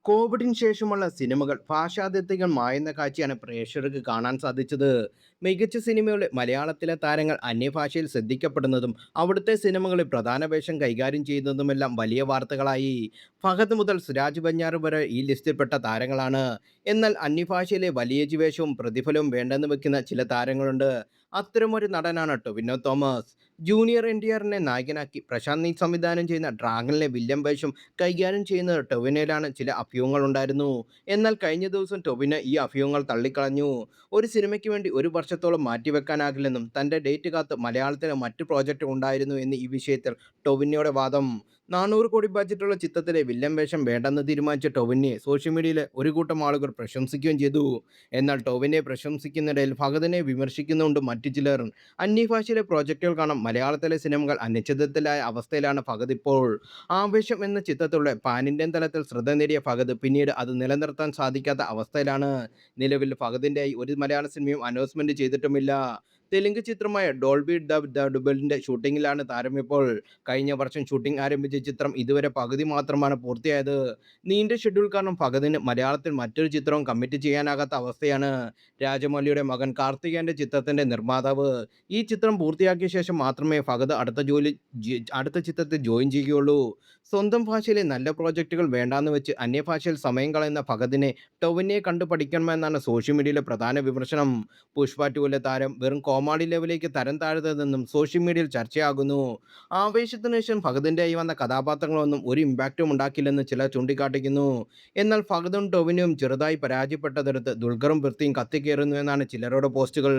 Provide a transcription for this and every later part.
കോവിഡിന് ശേഷമുള്ള സിനിമകൾ ഭാഷാതിർത്തികൾ മായുന്ന കാഴ്ചയാണ് പ്രേക്ഷകർക്ക് കാണാൻ സാധിച്ചത്. മികച്ച സിനിമയുടെ മലയാളത്തിലെ താരങ്ങൾ അന്യഭാഷയിൽ ശ്രദ്ധിക്കപ്പെടുന്നതും അവിടുത്തെ സിനിമകളിൽ പ്രധാന വേഷം കൈകാര്യം ചെയ്യുന്നതുമെല്ലാം വലിയ വാർത്തകളായി. ഫഹദ് മുതൽ സുരാജ് ബഞ്ഞാറ് വരെ ഈ ലിസ്റ്റിൽപ്പെട്ട താരങ്ങളാണ്. എന്നാൽ അന്യഭാഷയിലെ വലിയ വേഷവും പ്രതിഫലവും വേണ്ടെന്ന് വെക്കുന്ന ചില താരങ്ങളുണ്ട്. അത്തരമൊരു നടനാണ് Tovino Thomas. Junior N T ആറിനെ നായകനാക്കി പ്രശാന്ത് നീൽ സംവിധാനം ചെയ്യുന്ന ഡ്രാഗണിലെ വില്ലൻ വേഷം കൈകാര്യം ചെയ്യുന്നത് ടൊവിനോയിലാണ് ചില അഭ്യൂഹങ്ങളുണ്ടായിരുന്നു. എന്നാൽ കഴിഞ്ഞ ദിവസം ടൊവിനോ ഈ അഭ്യൂഹങ്ങൾ തള്ളിക്കളഞ്ഞു. ഒരു സിനിമയ്ക്ക് വേണ്ടി ഒരു വർഷത്തോളം മാറ്റിവെക്കാനാകില്ലെന്നും തൻ്റെ ഡേറ്റ് കാത്ത് മലയാളത്തിലെ മറ്റു പ്രോജക്റ്റ് ഉണ്ടായിരുന്നു എന്ന് ഈ വിഷയത്തിൽ ടൊവിനോയുടെ വാദം. 400 കോടി ബഡ്ജറ്റുള്ള ചിത്രത്തിലെ വില്ലൻ വേഷം വേണ്ടെന്ന് തീരുമാനിച്ച ടൊവിനോയെ സോഷ്യൽ മീഡിയയിലെ ഒരു കൂട്ടം ആളുകൾ പ്രശംസിക്കുകയും ചെയ്തു. എന്നാൽ ടൊവിനോയെ പ്രശംസിക്കുന്നിടയിൽ ഫഹദിനെ വിമർശിക്കുന്നുണ്ട് മറ്റു ചിലർ. അന്യഭാഷയിലെ പ്രോജക്റ്റുകൾ കാണാൻ മലയാളത്തിലെ സിനിമകൾ അനിശ്ചിതത്വത്തിലായ അവസ്ഥയിലാണ് ഫഹദ് ഇപ്പോൾ. ആവേശം എന്ന ചിത്രത്തിലൂടെ പാൻ ഇന്ത്യൻ തലത്തിൽ ശ്രദ്ധ നേടിയ ഫഹദ് പിന്നീട് അത് നിലനിർത്താൻ സാധിക്കാത്ത അവസ്ഥയിലാണ്. നിലവിൽ ഫഹദിൻ്റെയായി ഒരു മലയാള സിനിമയും അനൗൺസ്മെന്റ് ചെയ്തിട്ടുമില്ല. തെലുങ്ക് ചിത്രമായ ഡോൾബി ദ ഡുബലിൻ്റെ ഷൂട്ടിങ്ങിലാണ് താരം ഇപ്പോൾ. കഴിഞ്ഞ വർഷം ഷൂട്ടിംഗ് ആരംഭിച്ച ചിത്രം ഇതുവരെ പകുതി മാത്രമാണ് പൂർത്തിയായത്. നീണ്ട ഷെഡ്യൂൾ കാരണം ഫഹദിന് മലയാളത്തിൽ മറ്റൊരു ചിത്രവും കമ്മിറ്റ് ചെയ്യാനാകാത്ത അവസ്ഥയാണ്. രാജമൗലിയുടെ മകൻ കാർത്തികേയൻ്റെ ചിത്രത്തിൻ്റെ നിർമ്മാതാവ്. ഈ ചിത്രം പൂർത്തിയാക്കിയ ശേഷം മാത്രമേ ഫഹദ് അടുത്ത ചിത്രത്തിൽ ജോയിൻ ചെയ്യുകയുള്ളൂ. സ്വന്തം ഭാഷയിലെ നല്ല പ്രോജക്റ്റുകൾ വേണ്ടാന്ന് വെച്ച് അന്യഭാഷയിൽ സമയം കളയുന്ന ഫഹദിനെ ടൊവിനോയെ കണ്ടു പഠിക്കണമെന്നാണ് സോഷ്യൽ മീഡിയയിലെ പ്രധാന വിമർശനം. പുഷ്പ 2ലെ താരം വെറും കോമാളി ലെവലിലേക്ക് തരം താഴ്ന്നതെന്നും സോഷ്യൽ മീഡിയയിൽ ചർച്ചയാകുന്നു. ആവേശത്തിന് ശേഷം ഫഹദിൻ്റെയായി വന്ന കഥാപാത്രങ്ങളൊന്നും ഒരു ഇമ്പാക്റ്റും ഉണ്ടാക്കില്ലെന്ന് ചിലർ ചൂണ്ടിക്കാട്ടിക്കുന്നു. എന്നാൽ ഫഹദും ടൊവിനോയും ചെറുതായി പരാജയപ്പെട്ടതെടുത്ത് ദുൽഖറും പൃഥ്വിയും കത്തിക്കയറുന്നു എന്നാണ് ചിലരുടെ പോസ്റ്റുകൾ.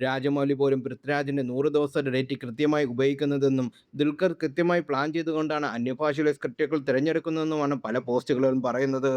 രാജമൗലി പോലും പൃഥ്വിരാജിൻ്റെ 100 ദിവസത്തെ ഡേറ്റ് കൃത്യമായി ഉപയോഗിക്കുന്നതെന്നും ദുൽഖർ കൃത്യമായി പ്ലാൻ ചെയ്തുകൊണ്ടാണ് അന്യഭാഷയിലെ സ്ക്രിപ്റ്റുകൾ തിരഞ്ഞെടുക്കുന്നതെന്നുമാണ് പല പോസ്റ്റുകളിലും പറയുന്നത്.